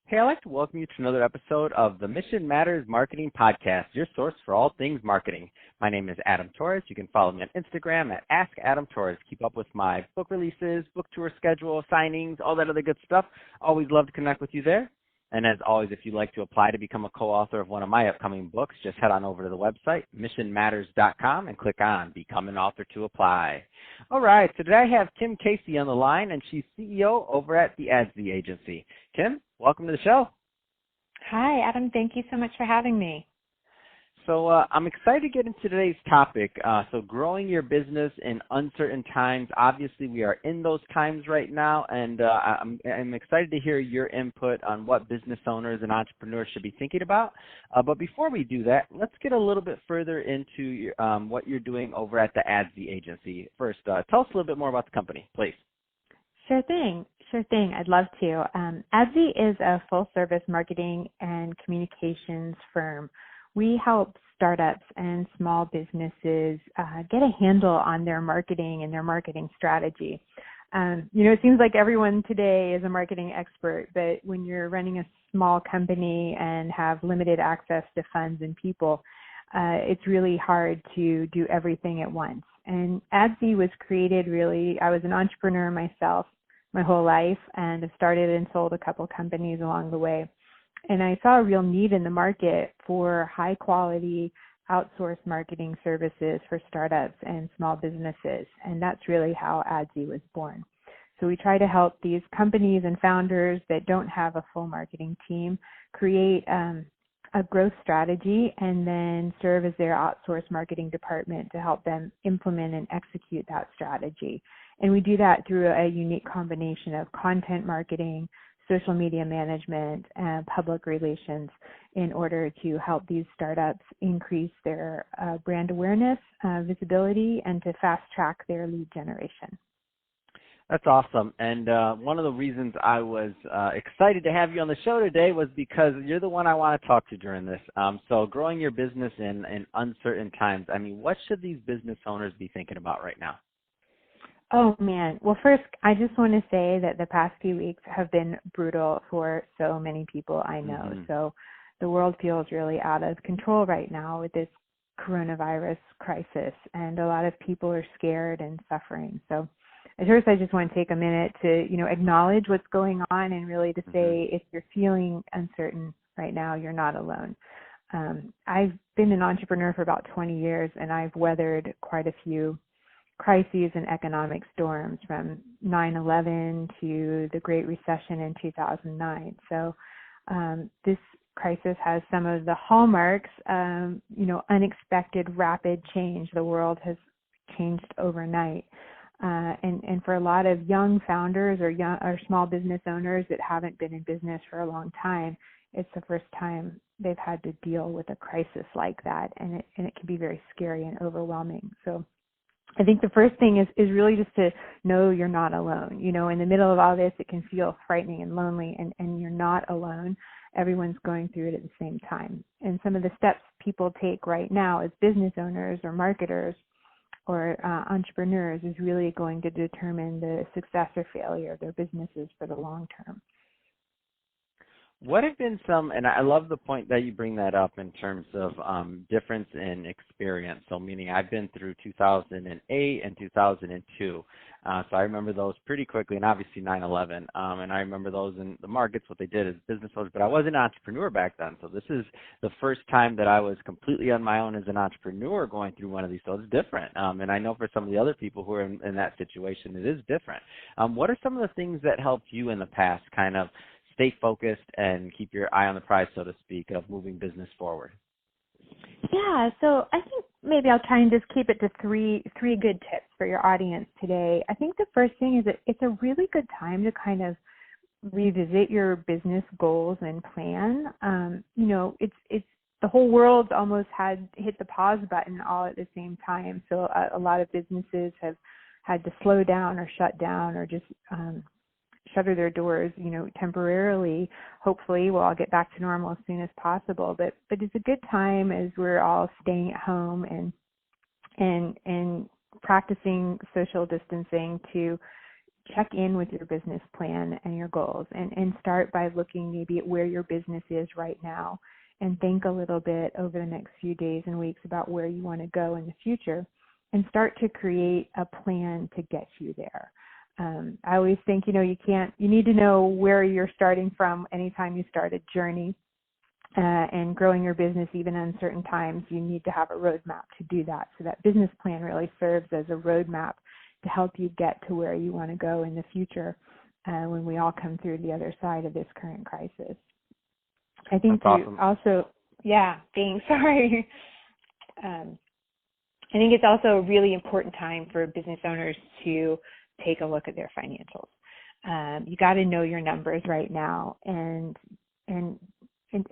Hey, I'd like to welcome you to another episode of the Mission Matters Marketing Podcast, your source for all things marketing. My name is Adam Torres. You can follow me on Instagram at AskAdamTorres. Keep up with my book releases, book tour schedule, signings, all that other good stuff. Always love to connect with you there. And as always, if you'd like to apply to become a co-author of one of my upcoming books, just head on over to the website, missionmatters.com, and click on Become an Author to apply. All right, so today I have Kim Cayce on the line, and she's CEO over at the Adzi Agency. Kim, welcome to the show. Hi, Adam. Thank you so much for having me. So I'm excited to get into today's topic. So growing your business in uncertain times. Obviously, we are in those times right now, and I'm excited to hear your input on what business owners and entrepreneurs should be thinking about. But before we do that, let's get a little bit further into what you're doing over at the Adzi Agency. First, tell us a little bit more about the company, please. Sure thing. I'd love to. Adzi is a full-service marketing and communications firm. We help startups and small businesses get a handle on their marketing and their marketing strategy. It seems like everyone today is a marketing expert, but when you're running a small company and have limited access to funds and people, it's really hard to do everything at once. And Adzi was created I was an entrepreneur myself my whole life, and have started and sold a couple companies along the way. And I saw a real need in the market for high quality outsourced marketing services for startups and small businesses. And that's really how Adzi was born. So we try to help these companies and founders that don't have a full marketing team create a growth strategy and then serve as their outsourced marketing department to help them implement and execute that strategy. And we do that through a unique combination of content marketing, social media management, and public relations in order to help these startups increase their brand awareness, visibility, and to fast track their lead generation. That's awesome. And one of the reasons I was excited to have you on the show today was because you're the one I want to talk to during this. So growing your business in uncertain times, I mean, what should these business owners be thinking about right now? Oh, man. Well, first, I just want to say that the past few weeks have been brutal for so many people I know. Mm-hmm. So the world feels really out of control right now with this coronavirus crisis, and a lot of people are scared and suffering. So at first, I just want to take a minute to, acknowledge what's going on and really to say if you're feeling uncertain right now, you're not alone. I've been an entrepreneur for about 20 years, and I've weathered quite a few crises and economic storms, from 9/11 to the Great Recession in 2009. So this crisis has some of the hallmarks, unexpected rapid change. The world has changed overnight. And for a lot of young founders or small business owners that haven't been in business for a long time, it's the first time they've had to deal with a crisis like that, and it can be very scary and overwhelming. So I think the first thing is really just to know you're not alone. In the middle of all this, it can feel frightening and lonely, and you're not alone. Everyone's going through it at the same time. And some of the steps people take right now as business owners or marketers or entrepreneurs is really going to determine the success or failure of their businesses for the long term. What have been some, and I love the point that you bring that up in terms of difference in experience. So meaning I've been through 2008 and 2002. So I remember those pretty quickly, and obviously 9/11. And I remember those in the markets, what they did as business owners. But I was an entrepreneur back then. So this is the first time that I was completely on my own as an entrepreneur going through one of these. So it's different. And I know for some of the other people who are in that situation, it is different. What are some of the things that helped you in the past kind of stay focused and keep your eye on the prize, so to speak, of moving business forward? Yeah, so I think maybe I'll try and just keep it to three good tips for your audience today. I think the first thing is that it's a really good time to kind of revisit your business goals and plan. It's the whole world almost had hit the pause button all at the same time. So a lot of businesses have had to slow down or shut down or just shutter their doors, temporarily. Hopefully we'll all get back to normal as soon as possible. But it's a good time as we're all staying at home and practicing social distancing to check in with your business plan and your goals, and start by looking maybe at where your business is right now, and think a little bit over the next few days and weeks about where you want to go in the future, and start to create a plan to get you there. I always think, you need to know where you're starting from anytime you start a journey, and growing your business, even in uncertain times, you need to have a roadmap to do that. So that business plan really serves as a roadmap to help you get to where you want to go in the future, when we all come through the other side of this current crisis. I think awesome. Also, yeah, thanks. Sorry. I think it's also a really important time for business owners to take a look at their financials. You got to know your numbers right now, and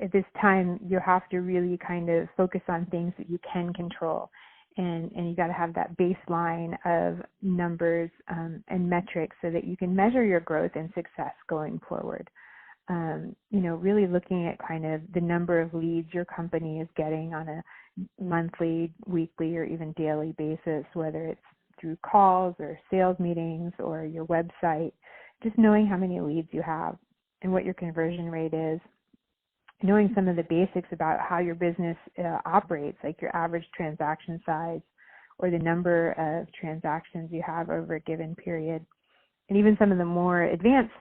at this time you have to really kind of focus on things that you can control, and you got to have that baseline of numbers and metrics so that you can measure your growth and success going forward. Really looking at kind of the number of leads your company is getting on a monthly, weekly, or even daily basis, whether it's through calls or sales meetings or your website, just knowing how many leads you have and what your conversion rate is, knowing some of the basics about how your business operates, like your average transaction size or the number of transactions you have over a given period, and even some of the more advanced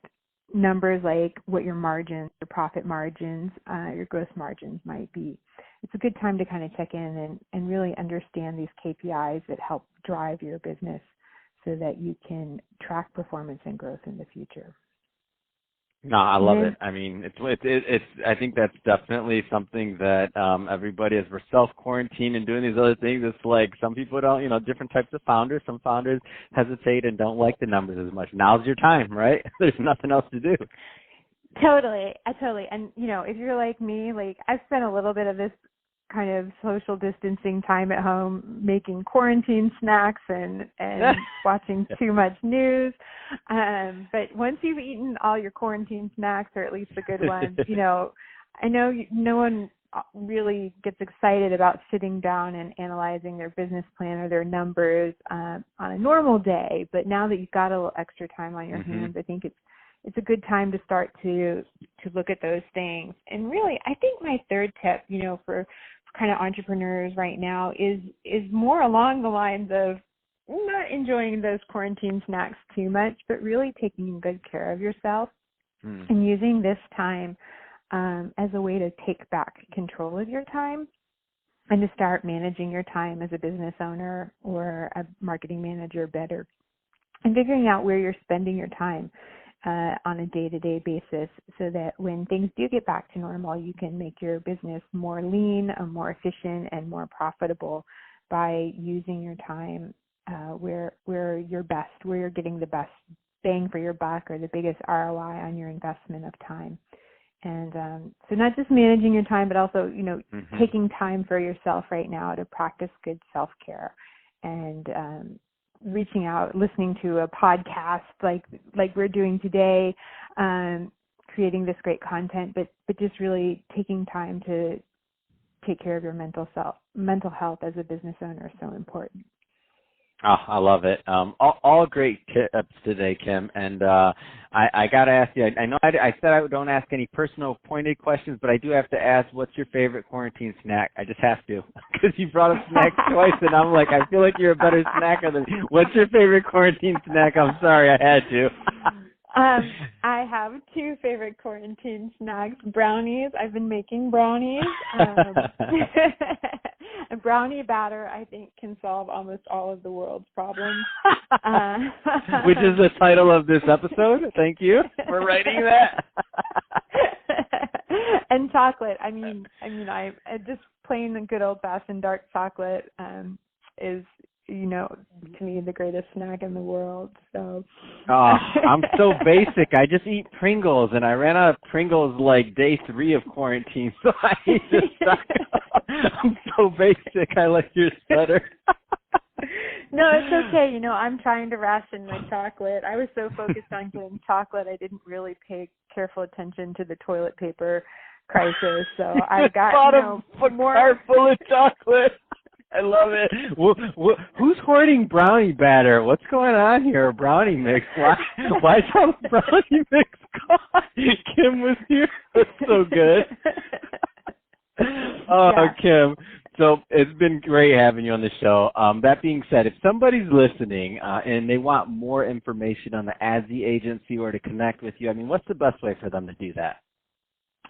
numbers like what your margins, your profit margins, your gross margins might be. It's a good time to kind of check in and really understand these KPIs that help drive your business so that you can track performance and growth in the future. No, I love it. I mean, it's. I think that's definitely something that everybody, as we're self-quarantined and doing these other things, it's like some people don't, different types of founders. Some founders hesitate and don't like the numbers as much. Now's your time, right? There's nothing else to do. Totally. And, if you're like me, like I've spent a little bit of this kind of social distancing time at home making quarantine snacks and watching too much news. But once you've eaten all your quarantine snacks, or at least the good ones, I know no one really gets excited about sitting down and analyzing their business plan or their numbers on a normal day. But now that you've got a little extra time on your hands, I think it's a good time to start to look at those things. And really, I think my third tip, for kind of entrepreneurs right now is more along the lines of not enjoying those quarantine snacks too much, but really taking good care of yourself and using this time as a way to take back control of your time and to start managing your time as a business owner or a marketing manager better, and figuring out where you're spending your time on a day-to-day basis, so that when things do get back to normal, you can make your business more lean, more efficient, and more profitable by using your time where you're best, where you're getting the best bang for your buck or the biggest ROI on your investment of time. And so not just managing your time, but also, taking time for yourself right now to practice good self-care and reaching out, listening to a podcast like we're doing today, creating this great content, but just really taking time to take care of your mental health as a business owner is so important. Oh, I love it. All great tips today, Kim. And I got to ask you, I know I said I don't ask any personal pointed questions, but I do have to ask, what's your favorite quarantine snack? I just have to, because you brought up snacks twice, and I'm like, I feel like you're a better snacker than me. What's your favorite quarantine snack? I'm sorry, I had to. I have two favorite quarantine snacks. Brownies. I've been making brownies. A brownie batter, I think, can solve almost all of the world's problems. Which is the title of this episode. Thank you for writing that. And chocolate. I mean, I just plain and good old-fashioned dark chocolate is, to me, the greatest snack in the world. So. I'm so basic. I just eat Pringles, and I ran out of Pringles like day 3 of quarantine, so I eat this stuff. I'm so basic. I like yours better. No, it's okay. I'm trying to ration my chocolate. I was so focused on getting chocolate, I didn't really pay careful attention to the toilet paper crisis. So I got a car full of chocolate. I love it. Who's hoarding brownie batter? What's going on here? Brownie mix. Why is all the brownie mix gone? Kim was here. That's so good. Kim, so it's been great having you on the show. That being said, if somebody's listening and they want more information on the Adzi Agency or to connect with you, I mean, what's the best way for them to do that?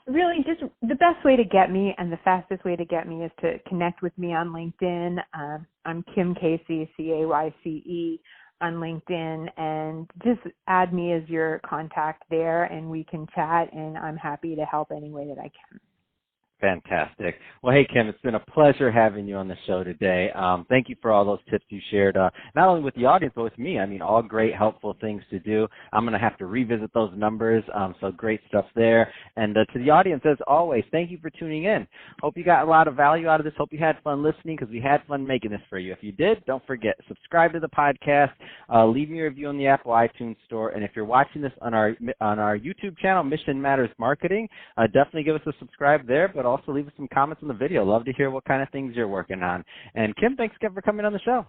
Really, just the best way to get me and the fastest way to get me is to connect with me on LinkedIn. I'm Kim Cayce, Cayce, on LinkedIn, and just add me as your contact there, and we can chat, and I'm happy to help any way that I can. Fantastic. Well, hey, Kim, it's been a pleasure having you on the show today. Thank you for all those tips you shared, not only with the audience, but with me. I mean, all great, helpful things to do. I'm going to have to revisit those numbers, so great stuff there. And to the audience, as always, thank you for tuning in. Hope you got a lot of value out of this. Hope you had fun listening because we had fun making this for you. If you did, don't forget, subscribe to the podcast, leave me a review on the Apple iTunes Store, and if you're watching this on our YouTube channel, Mission Matters Marketing, definitely give us a subscribe there, but also leave us some comments on the video. Love to hear what kind of things you're working on. And Kim, thanks again for coming on the show.